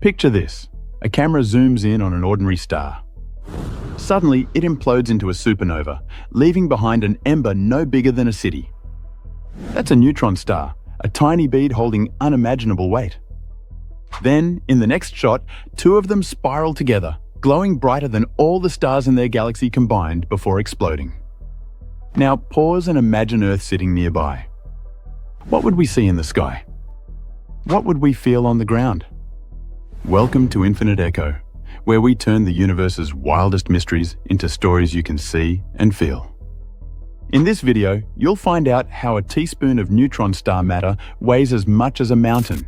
Picture this. A camera zooms in on an ordinary star. Suddenly, it implodes into a supernova, leaving behind an ember no bigger than a city. That's a neutron star, a tiny bead holding unimaginable weight. Then, in the next shot, two of them spiral together, glowing brighter than all the stars in their galaxy combined before exploding. Now pause and imagine Earth sitting nearby. What would we see in the sky? What would we feel on the ground? Welcome to Infinite Echo, where we turn the universe's wildest mysteries into stories you can see and feel. In this video, you'll find out how a teaspoon of neutron star matter weighs as much as a mountain,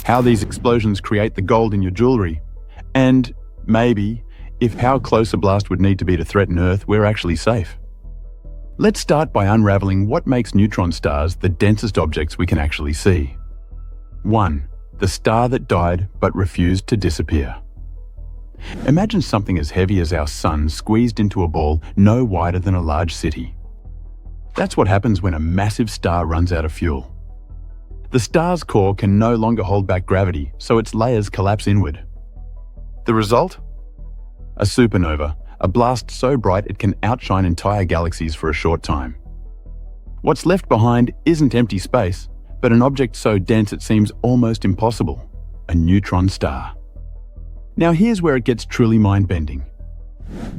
how these explosions create the gold in your jewelry, and maybe, if how close a blast would need to be to threaten Earth, we're actually safe. Let's start by unraveling what makes neutron stars the densest objects we can actually see. 1. The star that died but refused to disappear. Imagine something as heavy as our sun squeezed into a ball no wider than a large city. That's what happens when a massive star runs out of fuel. The star's core can no longer hold back gravity, so its layers collapse inward. The result? A supernova, a blast so bright it can outshine entire galaxies for a short time. What's left behind isn't empty space, but an object so dense it seems almost impossible, a neutron star. Now here's where it gets truly mind-bending.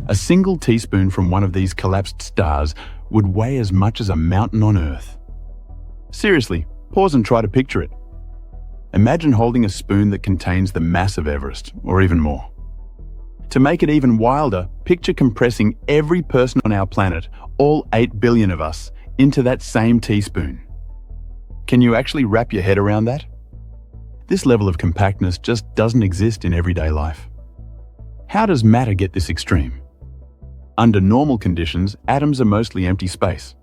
A single teaspoon from one of these collapsed stars would weigh as much as a mountain on Earth. Seriously, pause and try to picture it. Imagine holding a spoon that contains the mass of Everest, or even more. To make it even wilder, picture compressing every person on our planet, all 8 billion of us, into that same teaspoon. Can you actually wrap your head around that? This level of compactness just doesn't exist in everyday life. How does matter get this extreme? Under normal conditions, atoms are mostly empty space,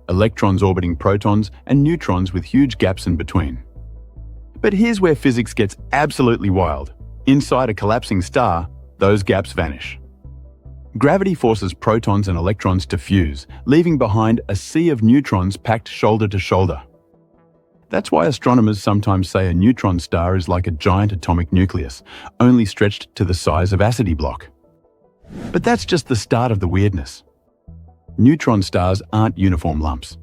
electrons orbiting protons and neutrons with huge gaps in between. But here's where physics gets absolutely wild. Inside a collapsing star, those gaps vanish. Gravity forces protons and electrons to fuse, leaving behind a sea of neutrons packed shoulder to shoulder. That's why astronomers sometimes say a neutron star is like a giant atomic nucleus, only stretched to the size of acidy block. But that's just the start of the weirdness. Neutron stars aren't uniform lumps.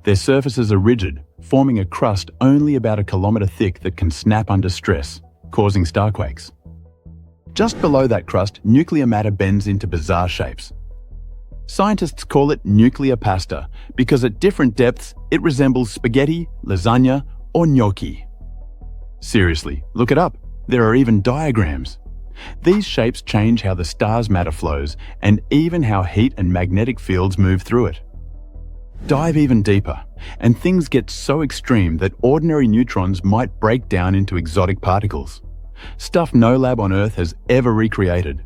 Their surfaces are rigid, forming a crust only about a kilometer thick that can snap under stress, causing starquakes. Just below that crust, nuclear matter bends into bizarre shapes. Scientists call it nuclear pasta because at different depths, it resembles spaghetti, lasagna, or gnocchi. Seriously, look it up. There are even diagrams. These shapes change how the star's matter flows and even how heat and magnetic fields move through it. Dive even deeper, and things get so extreme that ordinary neutrons might break down into exotic particles. Stuff no lab on Earth has ever recreated.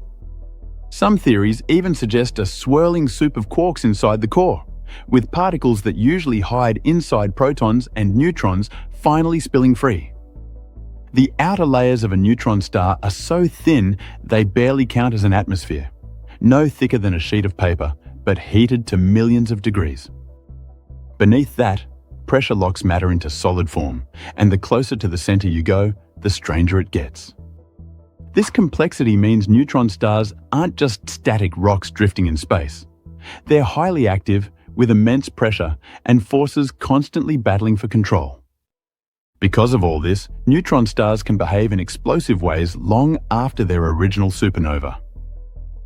Some theories even suggest a swirling soup of quarks inside the core, with particles that usually hide inside protons and neutrons finally spilling free. The outer layers of a neutron star are so thin they barely count as an atmosphere, no thicker than a sheet of paper, but heated to millions of degrees. Beneath that, pressure locks matter into solid form, and the closer to the center you go, the stranger it gets. This complexity means neutron stars aren't just static rocks drifting in space. They're highly active, with immense pressure and forces constantly battling for control. Because of all this, neutron stars can behave in explosive ways long after their original supernova.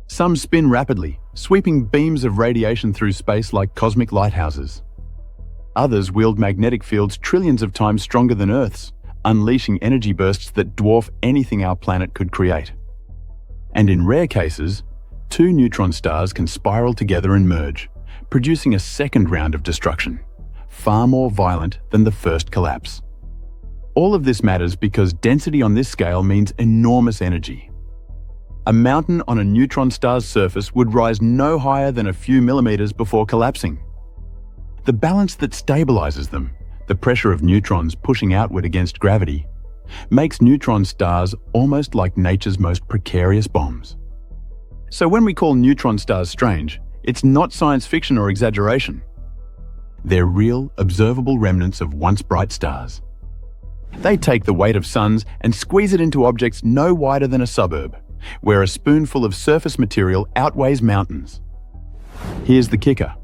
Some spin rapidly, sweeping beams of radiation through space like cosmic lighthouses. Others wield magnetic fields trillions of times stronger than Earth's, unleashing energy bursts that dwarf anything our planet could create. And in rare cases, two neutron stars can spiral together and merge, producing a second round of destruction, far more violent than the first collapse. All of this matters because density on this scale means enormous energy. A mountain on a neutron star's surface would rise no higher than a few millimeters before collapsing. The balance that stabilizes them, the pressure of neutrons pushing outward against gravity, makes neutron stars almost like nature's most precarious bombs. So when we call neutron stars strange, it's not science fiction or exaggeration. They're real, observable remnants of once bright stars. They take the weight of suns and squeeze it into objects no wider than a suburb, where a spoonful of surface material outweighs mountains. Here's the kicker.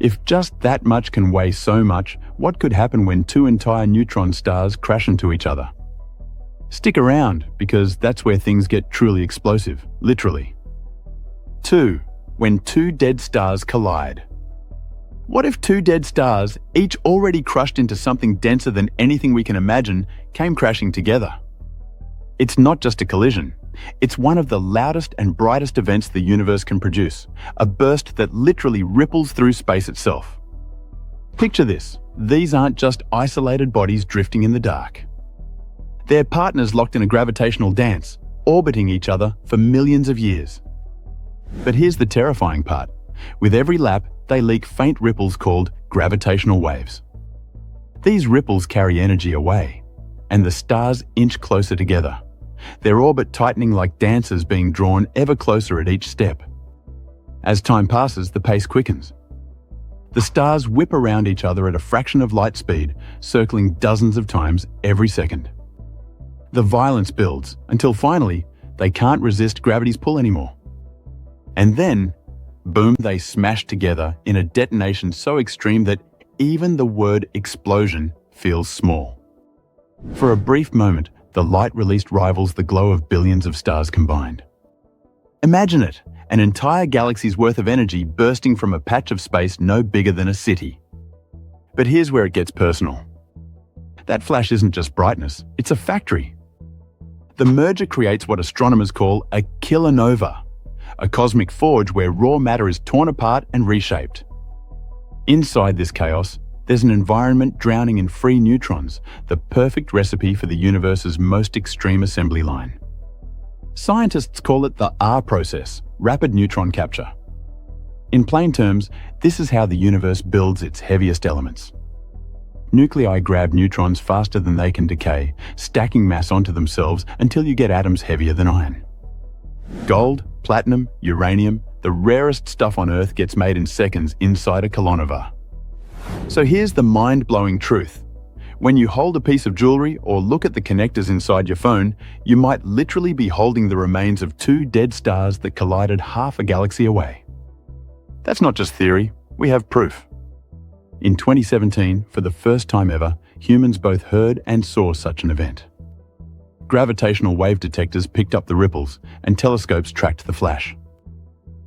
If just that much can weigh so much, what could happen when two entire neutron stars crash into each other? Stick around, because that's where things get truly explosive, literally. 2. When two dead stars collide. What if two dead stars, each already crushed into something denser than anything we can imagine, came crashing together? It's not just a collision. It's one of the loudest and brightest events the universe can produce, a burst that literally ripples through space itself. Picture this. These aren't just isolated bodies drifting in the dark. They're partners locked in a gravitational dance, orbiting each other for millions of years. But here's the terrifying part. With every lap, they leak faint ripples called gravitational waves. These ripples carry energy away, and the stars inch closer together, their orbit tightening like dancers being drawn ever closer at each step. As time passes, the pace quickens. The stars whip around each other at a fraction of light speed, circling dozens of times every second. The violence builds until finally, they can't resist gravity's pull anymore. And then, boom, they smash together in a detonation so extreme that even the word explosion feels small. For a brief moment, the light released rivals the glow of billions of stars combined. Imagine it, an entire galaxy's worth of energy bursting from a patch of space no bigger than a city. But here's where it gets personal. That flash isn't just brightness, it's a factory. The merger creates what astronomers call a kilonova, a cosmic forge where raw matter is torn apart and reshaped. Inside this chaos, there's an environment drowning in free neutrons, the perfect recipe for the universe's most extreme assembly line. Scientists call it the R process, rapid neutron capture. In plain terms, this is how the universe builds its heaviest elements. Nuclei grab neutrons faster than they can decay, stacking mass onto themselves until you get atoms heavier than iron. Gold, platinum, uranium, the rarest stuff on Earth gets made in seconds inside a Kilonova. So here's the mind-blowing truth. When you hold a piece of jewelry or look at the connectors inside your phone, you might literally be holding the remains of two dead stars that collided half a galaxy away. That's not just theory, we have proof. In 2017, for the first time ever, humans both heard and saw such an event. Gravitational wave detectors picked up the ripples, and telescopes tracked the flash.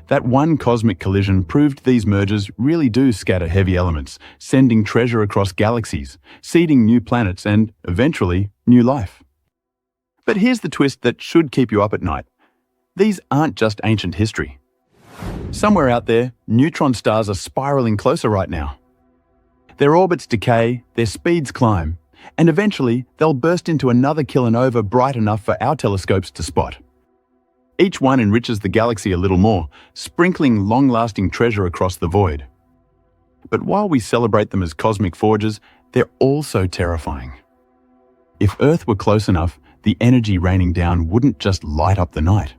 That one cosmic collision proved these mergers really do scatter heavy elements, sending treasure across galaxies, seeding new planets and, eventually, new life. But here's the twist that should keep you up at night. These aren't just ancient history. Somewhere out there, neutron stars are spiraling closer right now. Their orbits decay, their speeds climb, and eventually they'll burst into another kilonova bright enough for our telescopes to spot. Each one enriches the galaxy a little more, sprinkling long-lasting treasure across the void. But while we celebrate them as cosmic forges, they're also terrifying. If Earth were close enough, the energy raining down wouldn't just light up the night.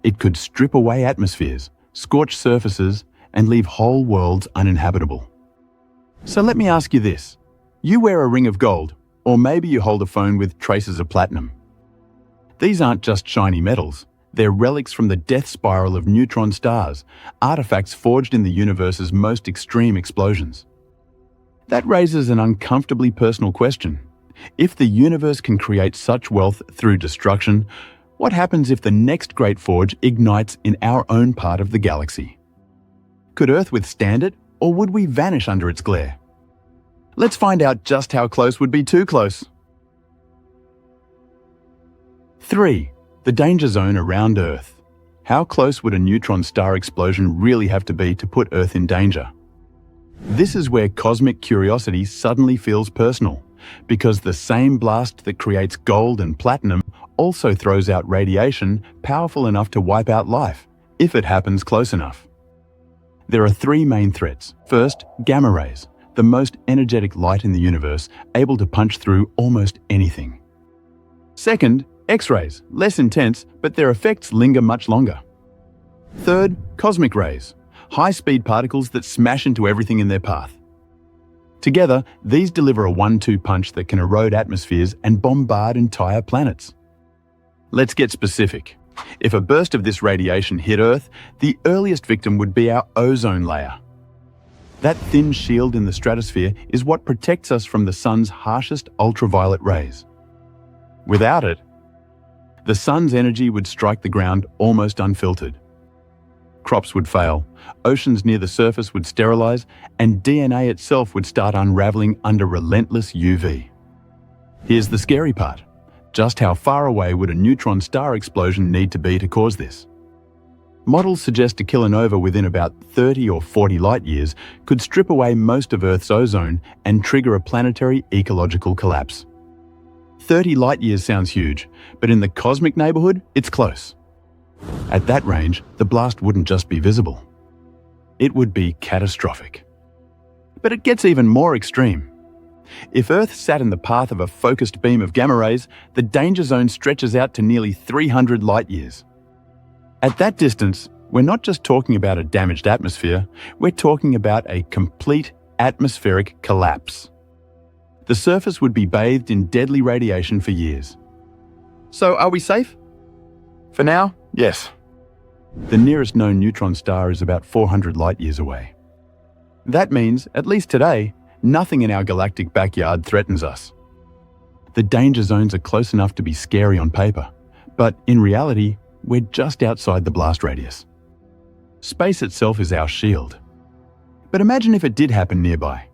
It could strip away atmospheres, scorch surfaces, and leave whole worlds uninhabitable. So let me ask you this. You wear a ring of gold, or maybe you hold a phone with traces of platinum. These aren't just shiny metals. They're relics from the death spiral of neutron stars, artifacts forged in the universe's most extreme explosions. That raises an uncomfortably personal question. If the universe can create such wealth through destruction, what happens if the next great forge ignites in our own part of the galaxy? Could Earth withstand it, or would we vanish under its glare? Let's find out just how close would be too close. 3. The danger zone around Earth. How close would a neutron star explosion really have to be to put Earth in danger? This is where cosmic curiosity suddenly feels personal, because the same blast that creates gold and platinum also throws out radiation powerful enough to wipe out life, if it happens close enough. There are three main threats. First, gamma rays, the most energetic light in the universe, able to punch through almost anything. Second, X-rays, less intense, but their effects linger much longer. Third, cosmic rays, high-speed particles that smash into everything in their path. Together, these deliver a 1-2 punch that can erode atmospheres and bombard entire planets. Let's get specific. If a burst of this radiation hit Earth, the earliest victim would be our ozone layer. That thin shield in the stratosphere is what protects us from the sun's harshest ultraviolet rays. Without it, the sun's energy would strike the ground almost unfiltered. Crops would fail, oceans near the surface would sterilize, and DNA itself would start unraveling under relentless UV. Here's the scary part. Just how far away would a neutron star explosion need to be to cause this? Models suggest a kilonova within about 30 or 40 light-years could strip away most of Earth's ozone and trigger a planetary ecological collapse. 30 light-years sounds huge, but in the cosmic neighborhood, it's close. At that range, the blast wouldn't just be visible. It would be catastrophic. But it gets even more extreme. If Earth sat in the path of a focused beam of gamma rays, the danger zone stretches out to nearly 300 light-years. At that distance, we're not just talking about a damaged atmosphere, we're talking about a complete atmospheric collapse. The surface would be bathed in deadly radiation for years. So are we safe? For now, yes. The nearest known neutron star is about 400 light-years away. That means, at least today, nothing in our galactic backyard threatens us. The danger zones are close enough to be scary on paper, but in reality, we're just outside the blast radius. Space itself is our shield. But imagine if it did happen nearby.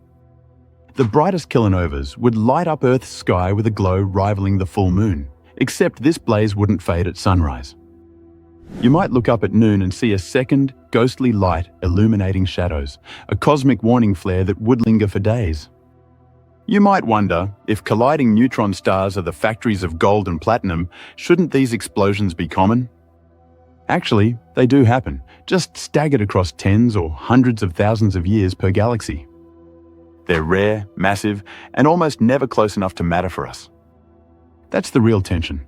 The brightest kilonovas would light up Earth's sky with a glow rivaling the full moon, except this blaze wouldn't fade at sunrise. You might look up at noon and see a second, ghostly light illuminating shadows, a cosmic warning flare that would linger for days. You might wonder, if colliding neutron stars are the factories of gold and platinum, shouldn't these explosions be common? Actually, they do happen, just staggered across tens or hundreds of thousands of years per galaxy. They're rare, massive, and almost never close enough to matter for us. That's the real tension.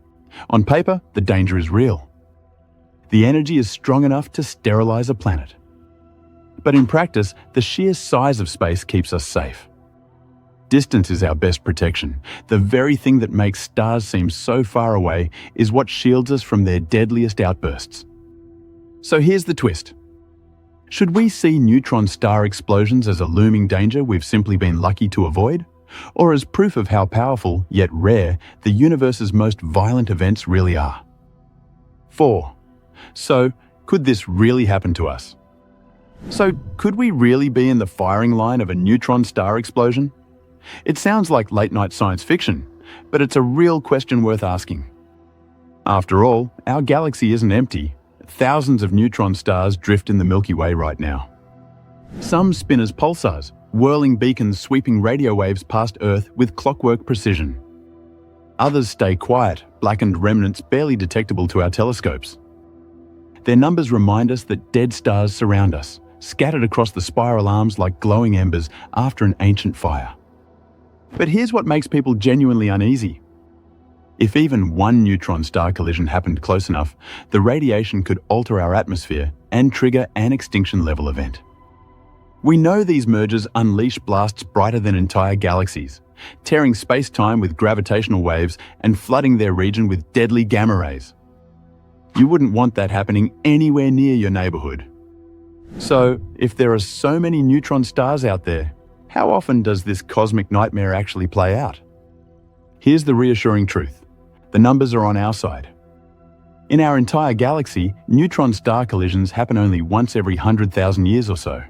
On paper, the danger is real. The energy is strong enough to sterilize a planet. But in practice, the sheer size of space keeps us safe. Distance is our best protection. The very thing that makes stars seem so far away is what shields us from their deadliest outbursts. So here's the twist. Should we see neutron star explosions as a looming danger we've simply been lucky to avoid? Or as proof of how powerful, yet rare, the universe's most violent events really are? 4. So, could this really happen to us? So, could we really be in the firing line of a neutron star explosion? It sounds like late-night science fiction, but it's a real question worth asking. After all, our galaxy isn't empty. Thousands of neutron stars drift in the Milky Way right now. Some spin as pulsars, whirling beacons sweeping radio waves past Earth with clockwork precision. Others stay quiet, blackened remnants barely detectable to our telescopes. Their numbers remind us that dead stars surround us, scattered across the spiral arms like glowing embers after an ancient fire. But here's what makes people genuinely uneasy. If even one neutron star collision happened close enough, the radiation could alter our atmosphere and trigger an extinction-level event. We know these mergers unleash blasts brighter than entire galaxies, tearing space-time with gravitational waves and flooding their region with deadly gamma rays. You wouldn't want that happening anywhere near your neighborhood. So, if there are so many neutron stars out there, how often does this cosmic nightmare actually play out? Here's the reassuring truth. The numbers are on our side. In our entire galaxy, neutron star collisions happen only once every 100,000 years or so.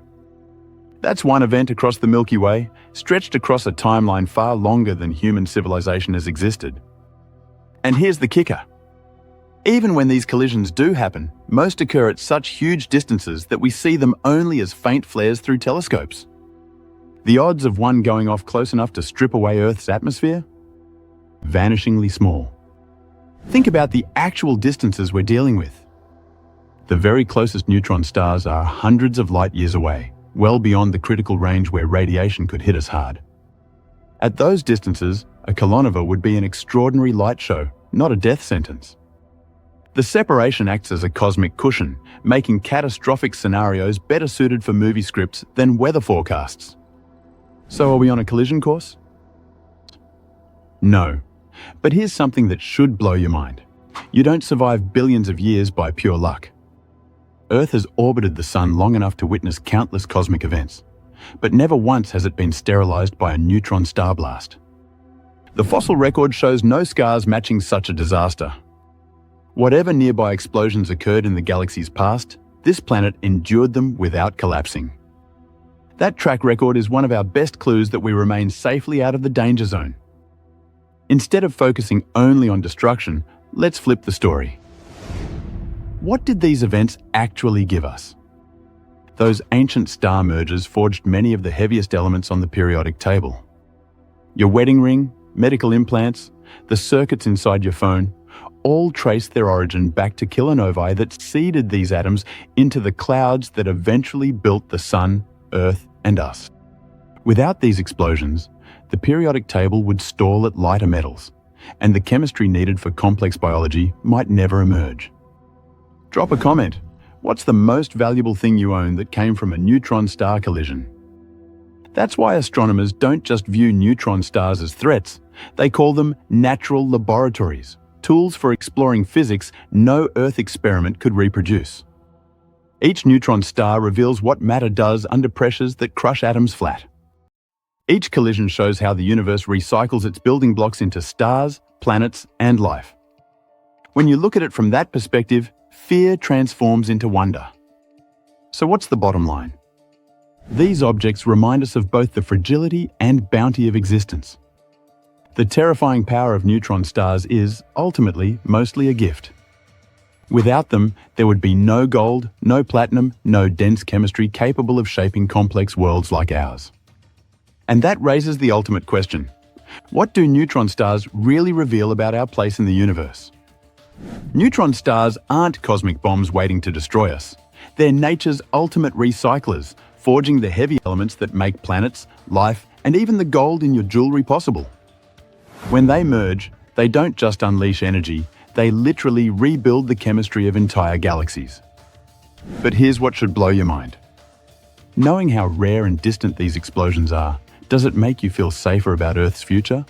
That's one event across the Milky Way, stretched across a timeline far longer than human civilization has existed. And here's the kicker. Even when these collisions do happen, most occur at such huge distances that we see them only as faint flares through telescopes. The odds of one going off close enough to strip away Earth's atmosphere? Vanishingly small. Think about the actual distances we're dealing with. The very closest neutron stars are hundreds of light years away, well beyond the critical range where radiation could hit us hard. At those distances, a kilonova would be an extraordinary light show, not a death sentence. The separation acts as a cosmic cushion, making catastrophic scenarios better suited for movie scripts than weather forecasts. So are we on a collision course? No. But here's something that should blow your mind. You don't survive billions of years by pure luck. Earth has orbited the Sun long enough to witness countless cosmic events, but never once has it been sterilized by a neutron star blast. The fossil record shows no scars matching such a disaster. Whatever nearby explosions occurred in the galaxy's past, this planet endured them without collapsing. That track record is one of our best clues that we remain safely out of the danger zone. Instead of focusing only on destruction, let's flip the story. What did these events actually give us? Those ancient star mergers forged many of the heaviest elements on the periodic table. Your wedding ring, medical implants, the circuits inside your phone, all trace their origin back to kilonovae that seeded these atoms into the clouds that eventually built the Sun, Earth, and us. Without these explosions, the periodic table would stall at lighter metals, and the chemistry needed for complex biology might never emerge. Drop a comment. What's the most valuable thing you own that came from a neutron star collision? That's why astronomers don't just view neutron stars as threats, they call them natural laboratories, tools for exploring physics no Earth experiment could reproduce. Each neutron star reveals what matter does under pressures that crush atoms flat. Each collision shows how the universe recycles its building blocks into stars, planets, and life. When you look at it from that perspective, fear transforms into wonder. So what's the bottom line? These objects remind us of both the fragility and bounty of existence. The terrifying power of neutron stars is, ultimately, mostly a gift. Without them, there would be no gold, no platinum, no dense chemistry capable of shaping complex worlds like ours. And that raises the ultimate question. What do neutron stars really reveal about our place in the universe? Neutron stars aren't cosmic bombs waiting to destroy us. They're nature's ultimate recyclers, forging the heavy elements that make planets, life, and even the gold in your jewelry possible. When they merge, they don't just unleash energy, they literally rebuild the chemistry of entire galaxies. But here's what should blow your mind. Knowing how rare and distant these explosions are, does it make you feel safer about Earth's future?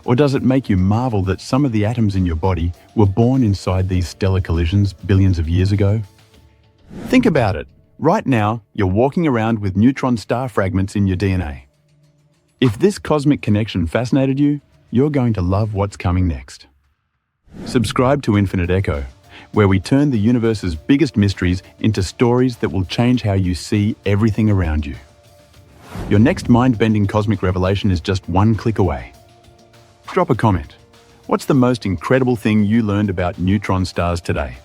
Or does it make you marvel that some of the atoms in your body were born inside these stellar collisions billions of years ago? Think about it. Right now, you're walking around with neutron star fragments in your DNA. If this cosmic connection fascinated you, you're going to love what's coming next. Subscribe to Infinite Echo, where we turn the universe's biggest mysteries into stories that will change how you see everything around you. Your next mind-bending cosmic revelation is just one click away. Drop a comment. What's the most incredible thing you learned about neutron stars today?